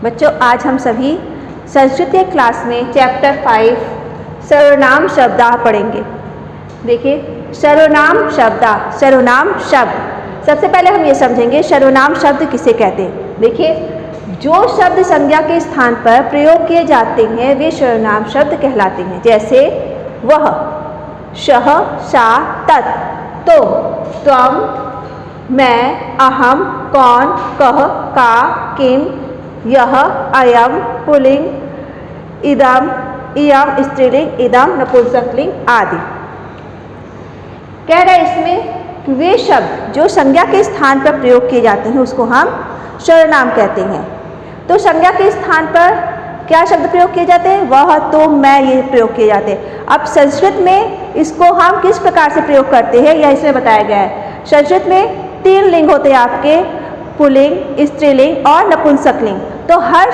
बच्चों, आज हम सभी संस्कृत के क्लास में चैप्टर 5 सर्वनाम शब्दाह पढ़ेंगे। देखिए, सर्वनाम शब्दाह, सर्वनाम शब्द। सबसे पहले हम ये समझेंगे सर्वनाम शब्द किसे कहते हैं। देखिए, जो शब्द संज्ञा के स्थान पर प्रयोग किए जाते हैं वे सर्वनाम शब्द कहलाते हैं। जैसे वह, शह, सा, तत्, तो, त्वम, मैं, अहम, कौन, कह, का, किम, यह, अयम पुल्लिंग, इदम, इयम स्त्रीलिंग, इदम नपुंसकलिंग आदि। कह रहे इसमें कि वे शब्द जो संज्ञा के स्थान पर प्रयोग किए जाते हैं उसको हम सर्वनाम कहते हैं। तो संज्ञा के स्थान पर क्या शब्द प्रयोग किए जाते हैं? वह, तुम, मैं, ये प्रयोग किए जाते हैं। अब संस्कृत में इसको हम किस प्रकार से प्रयोग करते हैं यह इसमें बताया गया है। संस्कृत में 3 लिंग होते हैं आपके, पुल्लिंग, स्त्रीलिंग और नपुंसकलिंग। तो हर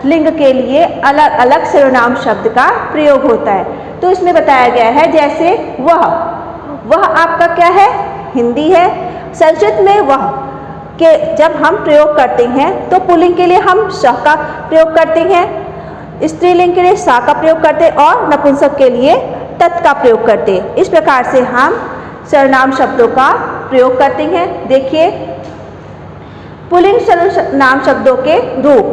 लिंग के लिए अलग अलग सर्वनाम शब्द का प्रयोग होता है। तो इसमें बताया गया है जैसे वह आपका क्या है? हिंदी है। संस्कृत में वह के जब हम प्रयोग करते हैं तो पुल्लिंग के लिए हम श का प्रयोग करते हैं, स्त्रीलिंग के लिए सा का प्रयोग करते हैं और नपुंसक के लिए तत् का प्रयोग करते हैं। इस प्रकार से हम सर्वनाम शब्दों का प्रयोग करते हैं। देखिए, पुल्लिंग सर्वनाम शब्दों के रूप: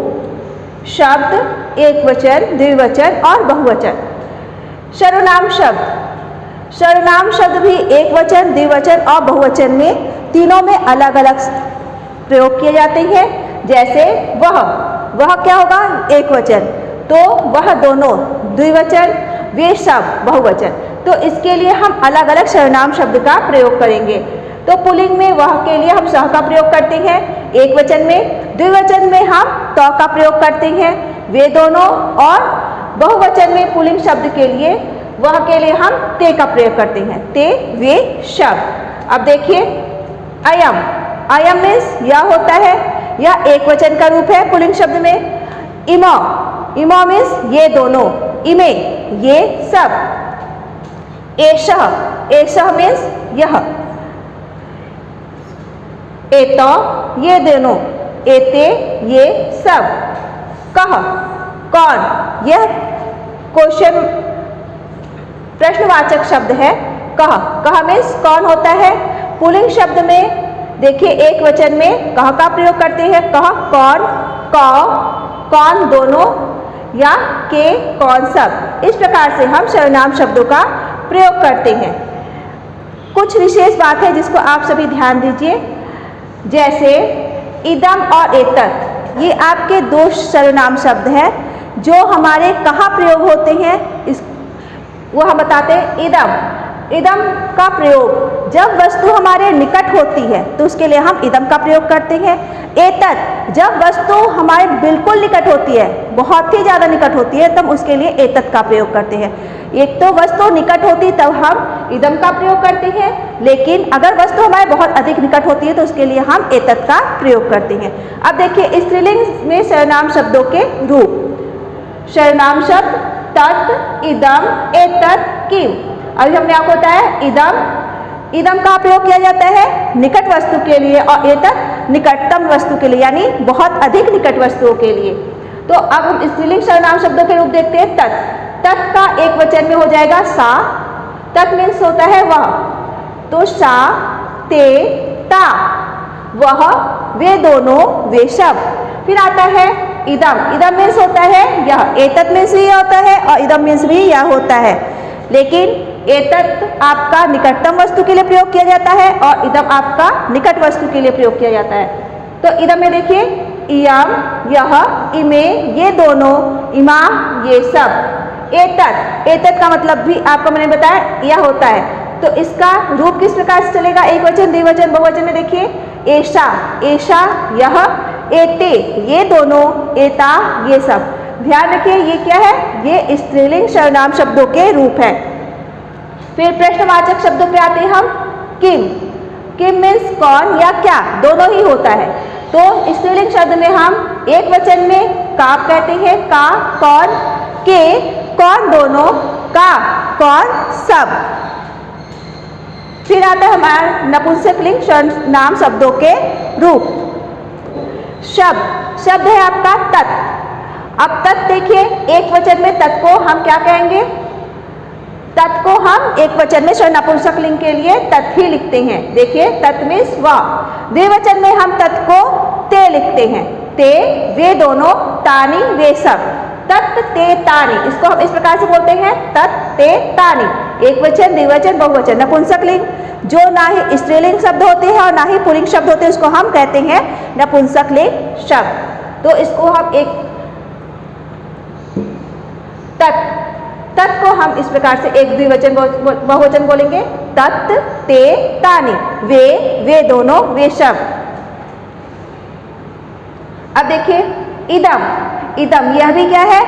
शब्द, एक वचन, द्विवचन और बहुवचन। सर्वनाम शब्द भी एक वचन, द्विवचन और बहुवचन में तीनों में अलग अलग प्रयोग किए जाते हैं। जैसे वह क्या होगा? एक वचन। तो वह दोनों द्विवचन, वे सब बहुवचन। तो इसके लिए हम अलग अलग सर्वनाम शब्द का प्रयोग करेंगे। तो पुल्लिंग में वह के लिए हम सह का प्रयोग करते हैं, एक वचन में, द्विवचन में हम त का प्रयोग करते हैं, वे दोनों, और बहुवचन में पुल्लिंग शब्द के लिए वह के लिए हम ते का प्रयोग करते हैं, ते, वे, शब्द। अब देखिए, अयम मीन्स यह होता है, यह एक वचन का रूप है पुल्लिंग शब्द में। इमो मीन्स ये दोनों, इमे ये सब। एषः मीन्स यह। एतो ये दोनों, एते ये सब। कह, कौन, यह क्वेश्चन प्रश्नवाचक शब्द है। कह मीन्स कौन होता है। पुल्लिंग शब्द में देखिए एक वचन में कह का प्रयोग करते हैं, कह, कौन, कौन दोनों, या के, कौन सब। इस प्रकार से हम सर्वनाम शब्दों का प्रयोग करते हैं। कुछ विशेष बात है जिसको आप सभी ध्यान दीजिए। जैसे इदम और एतत्, ये आपके 2 सर्वनाम शब्द हैं जो हमारे कहाँ प्रयोग होते हैं वो हम बताते हैं। इदम का प्रयोग जब वस्तु हमारे निकट होती है तो उसके लिए हम इदम का प्रयोग करते हैं। एतत् जब वस्तु हमारे बिल्कुल निकट होती है, बहुत ही ज़्यादा निकट होती है, तब उसके लिए एतत् का प्रयोग करते हैं। एक तो वस्तु निकट होती तब हम इदम का प्रयोग करते हैं, लेकिन अगर वस्तु हमारे बहुत अधिक निकट होती है तो उसके लिए हम एतत् का प्रयोग करते हैं। अब देखिए, स्त्रीलिंग में सर्वनाम शब्दों के रूप: सर्वनाम शब्द तत्, इदम, एतत्, किम। अभी हमने आपको बताया इदम का प्रयोग किया जाता है निकट वस्तु के लिए और एतत् निकटतम वस्तु के लिए, यानी बहुत अधिक निकट वस्तुओं के लिए। तो अब हम स्त्रीलिंग सर्वनाम शब्दों के रूप देखते हैं। तत् का एक वचन में हो जाएगा सा। तत् मीन्स होता है वह, तो सा, ते, ता, वह, वे दोनों, वे सब। फिर आता है इदम मीन्स होता है यह, एतत् मीन्स भी यह होता है और इदम मीन्स भी यह होता है, लेकिन एतत् आपका निकटतम वस्तु के लिए प्रयोग किया जाता है और इदम आपका निकट वस्तु के लिए प्रयोग किया जाता है। तो इदम में देखिए, इयम, यह, इमे, ये दोनों, इमा, ये सब। एतत् का मतलब भी आपको मैंने बताया यह होता है। तो इसका रूप किस प्रकार से चलेगा? एक वचन, द्विवचन, बहुवचन में देखिए, एषा, यह, एते ये दोनों, एता ये सब। ध्यान रखिए, ये क्या है? ये स्त्रीलिंग सर्वनाम शब्दों के रूप है। फिर प्रश्नवाचक शब्दों पे आते हैं हम। किम मीन्स कौन या क्या, दोनों ही होता है। तो स्त्रीलिंग शब्द में हम एक वचन में का कहते हैं, का, कौन, के, कौन दोनों, का, कौन सब। फिर आता है हमारा नपुंसकलिंग सर्वनाम शब्दों के रूप। शब्द, शब्द है आपका तत्। अब तत् देखिए, एक वचन में तत् को हम क्या कहेंगे? तत् को हम एक वचन में नपुंसक लिंग के लिए तत् ही लिखते हैं। देखिए, तत् मीन्स वह। द्विवचन में हम तत् को ते लिखते हैं। ते, वे दोनों, तानी, वे सब। तत् ते तानी, इसको हम इस प्रकार से बोलते हैं, तत् ते तानी। एक वचन, द्विवचन, बहुवचन, नपुंसक लिंग। जो ना ही स्त्रीलिंग शब्द होते हैं और ना ही पुल्लिंग शब्द होते हैं, उसको हम कहते हैं नपुंसक लिंग शब्द। तो इसको हम एक तत् को हम इस प्रकार से एक द्विवचन बहुवचन बोलेंगे, तत् ते तानी, वे दोनों, वे शब्द। अब देखिए इदम, इदम यह भी क्या है?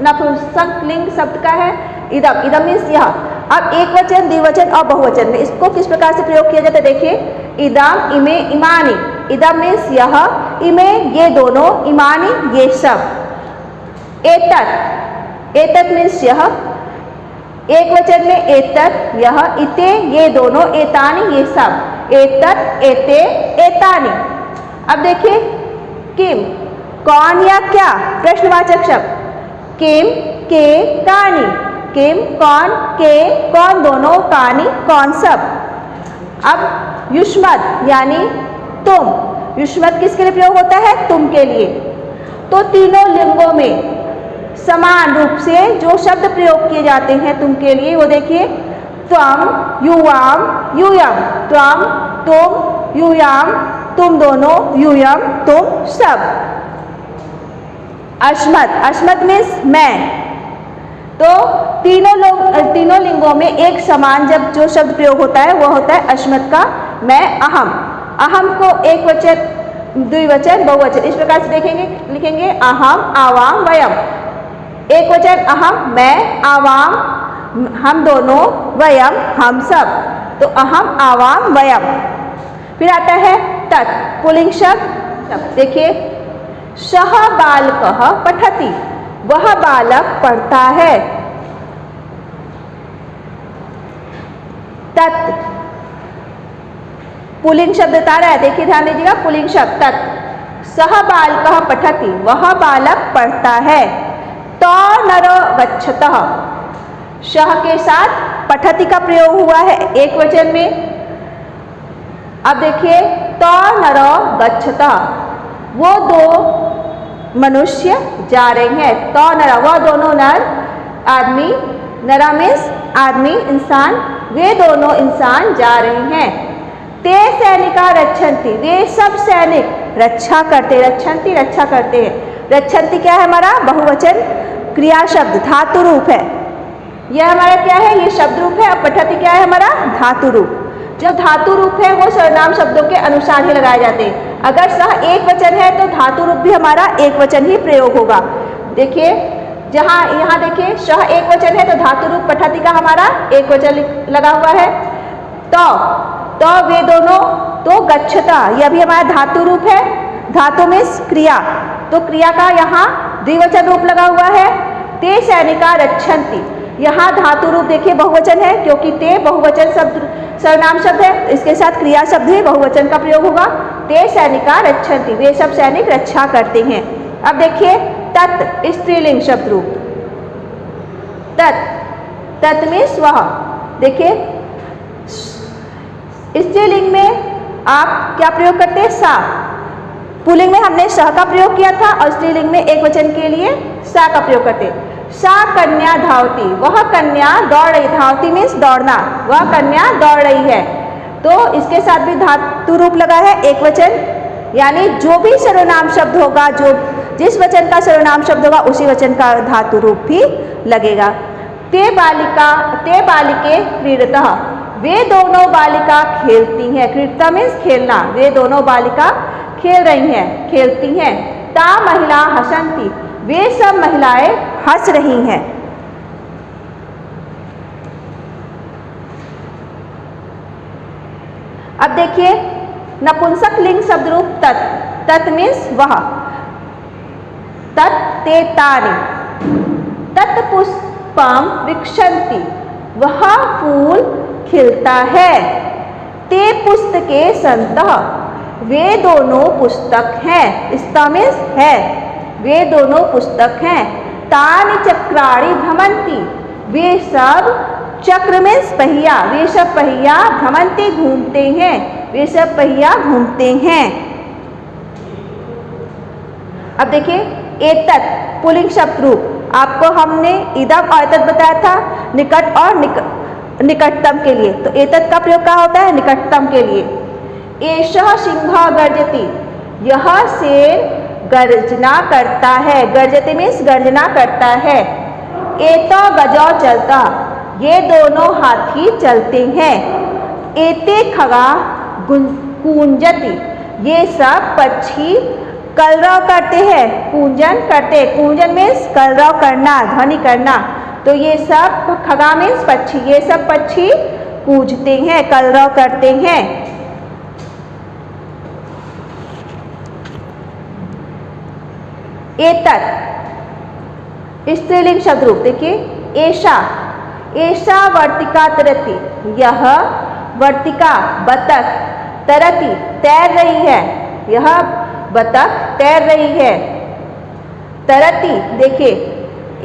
नपुंसक लिंग शब्द का है इदम। इदम मीन्स यह। अब एक वचन, द्विवचन और बहुवचन में इसको किस प्रकार से प्रयोग किया जाता है? देखिए, इदम, इमे, इमानी। इदम मीन्स यह, इमे ये दोनों, इमानी ये सब। एतत्, एतत् मीन्स यह, एक वचन में एतत् यह, इते ये दोनों, एतानी ये सब। एतत्, एते, एतानी। अब देखिए किम, कौन या क्या? प्रश्नवाचक शब्द। किम, के, कानी। किम कौन, के कौन दोनों, कानी कौन सब। अब युष्मद् यानी तुम। युष्मद् किसके लिए प्रयोग होता है? तुम के लिए। तो तीनों लिंगों में समान रूप से जो शब्द प्रयोग किए जाते हैं तुम के लिए, वो देखिए, त्वम, युवाम, यूयम। त्वम, तुम, यूयाम, तुम दोनों, यूयम, तुम सब। अश्मत्, अश्मत् मीन्स मैं। तो तीनों लिंगों में एक समान जब जो शब्द प्रयोग होता है वह होता है अश्मत् का मैं, अहम। अहम को एक वचन, द्विवचन, बहुवचन इस प्रकार से लिखेंगे अहम, आवाम, वयम। एक वचन अहम, मैं, आवाम, हम दोनों, वयम, हम सब। तो अहम, आवाम, वयम। फिर आता है तत्, पुल्लिंग शब्द। देखिए, सः बालकः पठति, वह बालक पढ़ता है। तत् पुल्लिंग शब्द बता रहा है, देखिए ध्यान दीजिएगा, पुल्लिंग शब्द तत्। सः बालकः पठति, वह बालक पढ़ता है। तो नरो गच्छतः, शः के साथ पठति का प्रयोग हुआ है एक वचन में। अब देखिए, तो नरो गच्छतः, वो दो मनुष्य जा रहे हैं। तो नरा, वह दोनों नर, आदमी, नरा मीन्स आदमी, इंसान, वे दोनों इंसान जा रहे हैं। ते सैनिका रक्षन्ति, वे सब सैनिक रक्षा करते, रक्षन्ति रक्षा करते हैं। रक्षन्ति क्या है? हमारा बहुवचन क्रिया शब्द, धातु रूप है। यह हमारा क्या है? ये शब्द रूप है। और पठति क्या है? हमारा धातु रूप। जब धातु रूप है वो सर्वनाम शब्दों के अनुसार ही लगाए जाते हैं। अगर सह एक वचन है तो धातु रूप भी हमारा एक वचन ही प्रयोग होगा। देखिए, यहाँ देखिए, सह एक वचन है तो धातु रूप पठति का हमारा एक वचन लगा हुआ है। तो वे दोनों, तो गच्छता, यह भी हमारा धातु रूप है। धातु मीन्स क्रिया, तो क्रिया का यहाँ द्विवचन रूप लगा हुआ है। ते सैनिका रक्षन्ति, यहाँ धातु रूप देखिए बहुवचन है, क्योंकि ते बहुवचन शब्द सर्वनाम शब्द है, इसके साथ क्रिया शब्द ही बहुवचन का प्रयोग होगा। ते सैनिका रक्षन्ति, वे सब सैनिक रक्षा करते हैं। अब देखिए तत्, स्त्रीलिंग शब्द रूप। तत् मीन्स वह। देखिए, स्त्रीलिंग में आप क्या प्रयोग करते हैं? सा। पुल्लिंग में हमने सह का प्रयोग किया था और स्त्रीलिंग में एक वचन के लिए सा का प्रयोग करते हैं। सा कन्या धावती, वह कन्या दौड़ रही। धावती मीन्स दौड़ना, वह कन्या दौड़ रही है। तो इसके साथ भी धातु रूप लगा है एक वचन, यानी जो भी सर्वनाम शब्द होगा, जो जिस वचन का सर्वनाम शब्द होगा उसी वचन का धातु रूप भी लगेगा। ते बालिके क्रीडतः, वे दोनों बालिका खेलती हैं। क्रीडता मीन्स खेलना, वे दोनों बालिका खेल रही हैं, खेलती हैं। ता महिला हसन्ति, वे सब महिलाएं हंस रही हैं। अब देखिए नपुंसक लिंग शब्द रूप तत्। तत् मीन्स वह। तत् ते तानि, तत् पुष्पम विक्षन्ति, वह फूल खिलता है। ते पुस्तके सन्तः, वे दोनों पुस्तक हैं। स्तः मीन्स है, वे दोनों पुस्तक हैं। तानि चक्राणि भ्रमन्ति, वे सब, चक्र मीन्स पहिया, वे सब पहिया, भ्रमन्ति घूमते हैं, वे सब पहिया घूमते हैं। अब देखिए एतत् पुल्लिंग शब्द रूप, आपको हमने इदम और एतत् बताया था निकट और निकटतम के लिए। तो एतत् का प्रयोग क्या होता है? निकटतम के लिए। एषः सिंहः गर्जति, यह शेर गर्जना करता है। गर्जति मीन्स गर्जना करता है। एतौ गजौ चलता, ये दोनों हाथी चलते हैं। एते खगाः कूंजति, ये सब पक्षी कलरव करते हैं, कूंजन करते। कूंजन मीन्स कलरव करना, ध्वनि करना। तो ये सब खगा मीन्स पक्षी, ये सब पक्षी कूजते हैं, कलरव करते हैं। एतत् स्त्रीलिंग शब्द रूप देखिए। एषा, एषा वर्तिका तरति, यह वर्तिका बतख तरति तैर रही है, यह बतख तैर रही है। तरति देखिए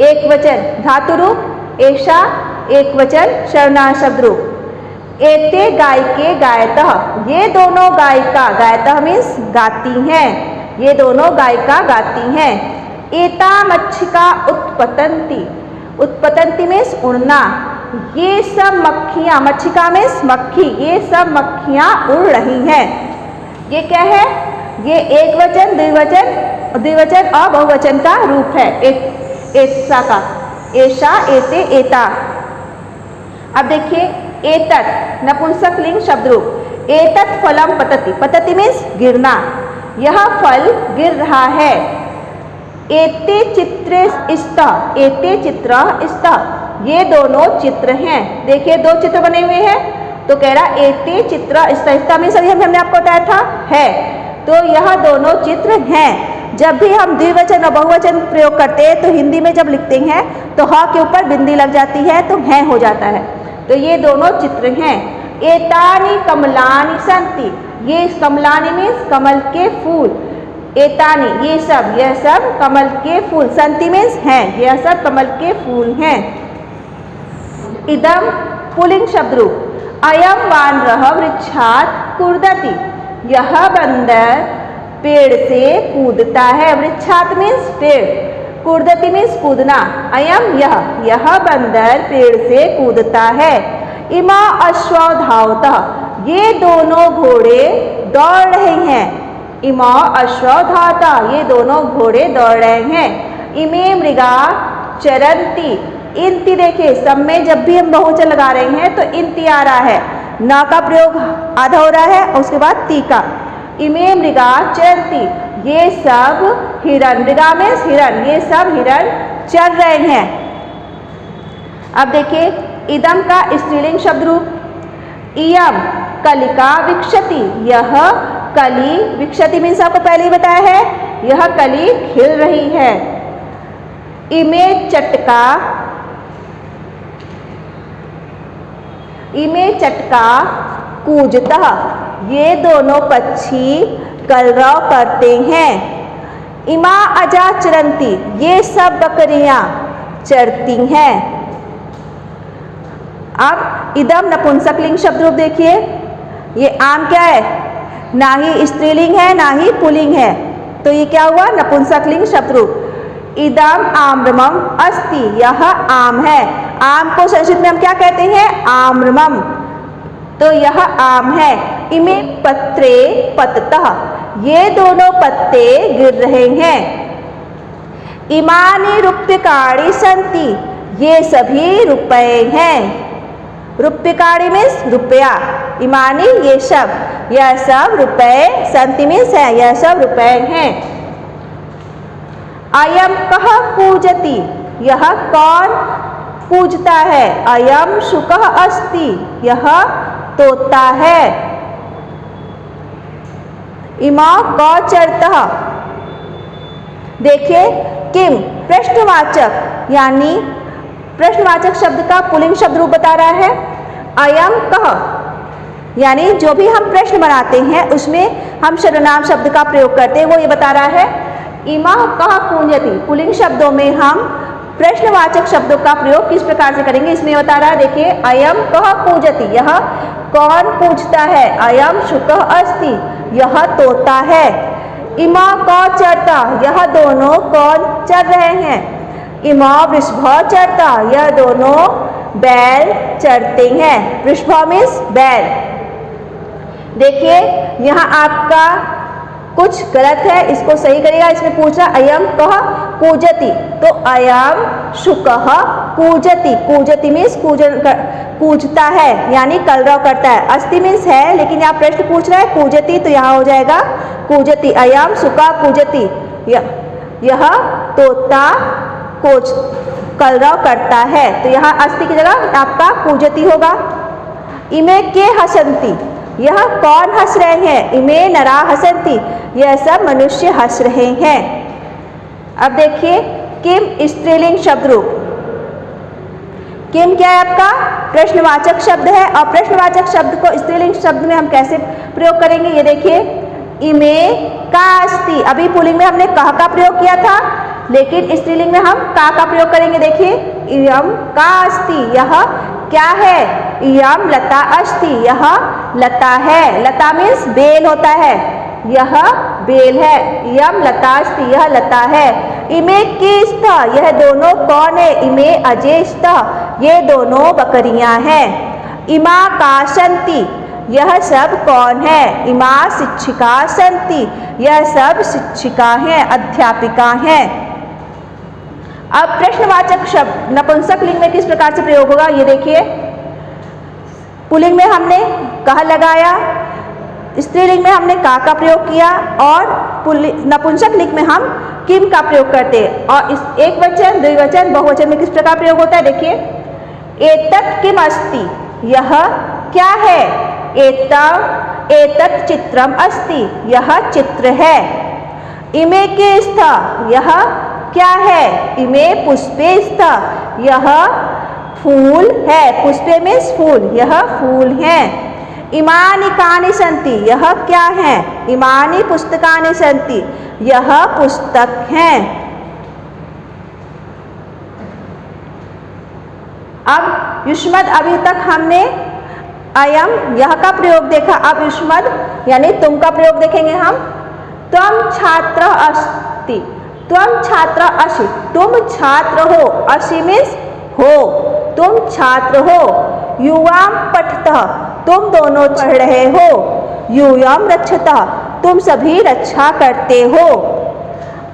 एक वचन धातु रूप, एषा एक वचन सर्वनाम शब्द रूप। एते गायिके गायतः, ये दोनों गायिका, गायतः मीन्स गाती हैं, ये दोनों गायिका गाती हैं। एता मक्षिका उत्पतन्ति, उत्पतन्ति मीन्स उड़ना, ये सब मक्खियाँ, मक्षिका मीन्स मक्खी, ये सब मक्खियाँ उड़ रही हैं। ये क्या है? ये एक वचन, द्विवचन और बहुवचन का रूप है एषा का। एषा, एते, एता। अब देखिए एतत् नपुंसक लिंग शब्द रूप। एतत् फलम पतति, पतति मीन्स गिरना, यह फल गिर रहा है। एते चित्रे स्तः, एते चित्रः स्तः, ये दोनों चित्र हैं। देखिए दो चित्र बने हुए हैं, तो कह रहा एते चित्र स्तः, स्तः मीन्स अभी हमने आपको बताया था है, तो यह दोनों चित्र हैं। जब भी हम द्विवचन और बहुवचन प्रयोग करते हैं तो हिंदी में जब लिखते हैं तो ह के ऊपर बिंदी लग जाती है तो है हो जाता है। तो ये दोनों चित्र हैं। एतानि कमलानि सन्ति, ये कमलानि मीन्स कमल के फूल। एतानि ये सब, यह सब कमल के फूल। सन्ति मीन्स हैं, यह सब कमल के फूल हैं। इदम पुल्लिंग शब्द रूप। अयम वानरः वृक्षात् कूर्दति, यह बंदर पेड़ से कूदता है। वृक्षात् मीन्स पेड़, कूर्दति मीन्स कूदना। अयम यह बंदर पेड़ से कूदता है। इमा अश्वौ धावतः, ये दोनों घोड़े दौड़ रहे हैं। इमा अश्वौ धावतः, ये दोनों घोड़े दौड़ रहे हैं। इमे मृगा चरन्ति, इंति देखिए सब में जब भी हम बहुवचन लगा रहे हैं तो इंति आ रहा है, ना का प्रयोग आधा हो रहा है और उसके बाद ती का। इमे मृगा चरन्ति, ये सब हिरण, मृगा मीन्स हिरण, ये सब हिरण चर रहे हैं। अब देखिए इदम का स्त्रीलिंग शब्द रूप। इयम कलिका विक्षति, यह कली, विक्षति मीन्स आपको पहले ही बताया है, यह कली खिल रही है। इमे चटका, इमे चटका कूजतः, ये दोनों पक्षी कलरव करते हैं। इमा अजा चरन्ति, ये सब बकरियां चरती हैं। अब इदम नपुंसक लिंग शब्द रूप देखिए। ये आम क्या है? ना ही स्त्रीलिंग है ना ही पुल्लिंग है, तो ये क्या हुआ? नपुंसक लिंग शब्द रूप। इदम आम्रमम अस्ति, यह आम है। आम को संस्कृत में हम क्या कहते हैं? आम्रमम, तो यह आम है। इमे पत्रे पततः, ये दोनों पत्ते गिर रहे हैं। इमानि रूप्यकाणि सन्ति, ये सभी रुपए हैं। रूप्यकाणि मीन्स रुपया, इमानी ये सब, यह सब रुपए, सन्ति मीन्स है, यह सब रुपए हैं। अयम कः पूजति, यह कौन पूजता है? अयम शुकः अस्ति, यह तोता है। इमा गौचरतः, देखिए किम प्रश्नवाचक, यानी प्रश्नवाचक शब्द का पुल्लिंग शब्द रूप बता रहा है। अयम कः, यानी जो भी हम प्रश्न बनाते हैं उसमें हम सर्वनाम शब्द का प्रयोग करते हैं, वो ये बता रहा है। इमा कह कूंजति, पुल्लिंग शब्दों में हम प्रश्नवाचक शब्दों का प्रयोग किस प्रकार से करेंगे, इसमें बता रहा है। देखिए, अयम कह कूजति, यह कौन पूछता है। अयम शुकः अस्ति, यह तोता है। इमा कौ चरता, यह दोनों कौन चर रहे हैं। इमा वृषभः चरता, यह दोनों बैल चरते हैं। वृषभ मीन्स बैल। देखिए, यहाँ आपका कुछ गलत है, इसको सही करेगा। इसमें पूछा अयम कह कूजति, तो अयम शुकः कूजति, कूजति मीन्स कूजता है, यानी कलरव करता है। अस्ति मीन्स है, लेकिन यहाँ प्रश्न पूछ रहा है कूजति, तो यहाँ हो जाएगा कूजति। अयम शुकः कूजति, यह तोता कलरव करता है, तो यहाँ अस्ति की जगह आपका कूजति होगा। इमे के हसंती, यह कौन हंस रहे हैं। इमे नरा हसंती, यह सब मनुष्य हंस रहे हैं। अब देखिए, किम स्त्रीलिंग शब्द रूप। किम क्या है आपका प्रश्नवाचक शब्द है, और प्रश्नवाचक शब्द को स्त्रीलिंग शब्द में हम कैसे प्रयोग करेंगे, ये देखिए। इमे का अस्ति, अभी पुल्लिंग में हमने कह का प्रयोग किया था, लेकिन स्त्रीलिंग में हम का प्रयोग करेंगे। देखिए, इयम का अस्ति, यह क्या है। इयम लता अस्ति, यह लता है। लता मीन्स बेल होता है, यह बेल है। इयम लता अस्ति, यह लता है। इमे के स्तः, यह दोनों कौन है। इमे अजे स्तः, ये दोनों बकरियां हैं। इमा का सन्ति, यह सब कौन है। इमा शिक्षिका सन्ति, यह सब शिक्षिका हैं, अध्यापिका हैं। अब प्रश्नवाचक शब्द नपुंसक लिंग में किस प्रकार से प्रयोग होगा, ये देखिए। पुल्लिंग में हमने कह लगाया, स्त्रीलिंग में हमने का प्रयोग किया, और नपुंसक लिंग में हम किम का प्रयोग करते हैं। और इस एक वचन, द्विवचन, बहुवचन में किस प्रकार प्रयोग होता है, देखिए। एतत् किम अस्ति, यह क्या है। एतत् चित्रम अस्ति, यह चित्र है। इमे के स्तः, यह क्या है। इमे पुष्पे स्तः, यह फूल है। पुष्पे मीन्स फूल, यह फूल है। इमानि कानि सन्ति, यह क्या है। इमानि पुस्तकानि सन्ति, यह पुस्तक हैं। अब युष्मद्, अभी तक हमने अयम यह का प्रयोग देखा, अब युष्मद् यानी तुम का प्रयोग देखेंगे हम। त्वं छात्र अस्ति, त्वं छात्र असि, तुम छात्र हो। असि मीन्स हो, तुम छात्र हो। युवां पठतः, तुम दोनों पढ़ रहे हो। यूयं रक्षतः, तुम सभी रक्षा करते हो।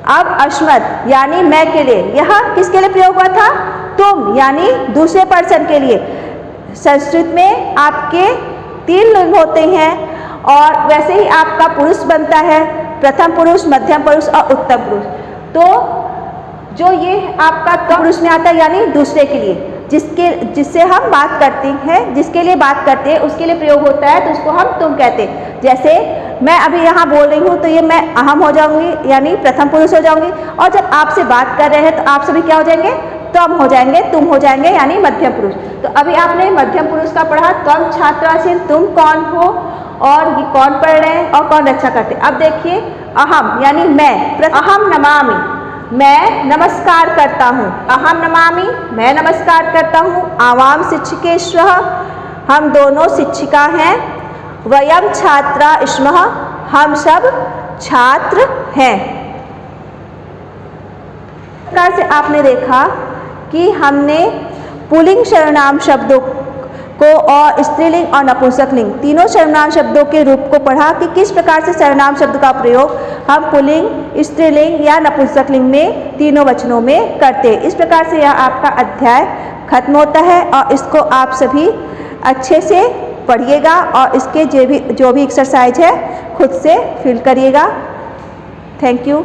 अब अस्मत् यानी मैं के लिए, यह किसके लिए प्रयोग हुआ था, तुम यानी दूसरे पर्सन के लिए। संस्कृत में आपके 3 लिंग होते हैं, और वैसे ही आपका पुरुष बनता है, प्रथम पुरुष, मध्यम पुरुष और उत्तम पुरुष। तो जो ये आपका पुरुष में आता है, यानी दूसरे के लिए, जिससे हम बात करते हैं, जिसके लिए बात करते हैं, उसके लिए प्रयोग होता है, तो उसको हम तुम कहते हैं। जैसे मैं अभी यहाँ बोल रही हूँ, तो ये मैं अहम हो जाऊंगी, यानी प्रथम पुरुष हो जाऊंगी। और जब आपसे बात कर रहे हैं, तो आप सभी क्या हो जाएंगे, त्वम हो जाएंगे, तुम हो जाएंगे, यानी मध्यम पुरुष। तो अभी आपने मध्यम पुरुष का पढ़ा, त्वम छात्रासीन, तुम कौन हो, और ये कौन पढ़ रहे हैं और कौन रक्षा करते हैं। अब देखिए, अहम यानी मैं, अहम नमामि, मैं नमस्कार करता हूँ। अहम नमामि, मैं नमस्कार करता हूँ। आवाम शिक्षिकेश्वः, हम दोनों शिक्षिका हैं। वयम छात्रा स्मः, हम सब छात्र हैं। इस प्रकार से आपने देखा कि हमने पुल्लिंग सर्वनाम शब्दों को और स्त्रीलिंग और नपुंसक लिंग तीनों सर्वनाम शब्दों के रूप को पढ़ा कि किस प्रकार से सर्वनाम शब्द का प्रयोग हम पुल्लिंग, स्त्रीलिंग या नपुंसक लिंग में तीनों वचनों में करते हैं। इस प्रकार से यह आपका अध्याय खत्म होता है, और इसको आप सभी अच्छे से पढ़िएगा, और इसके जो भी एक्सरसाइज है खुद से फिल करिएगा। Thank you.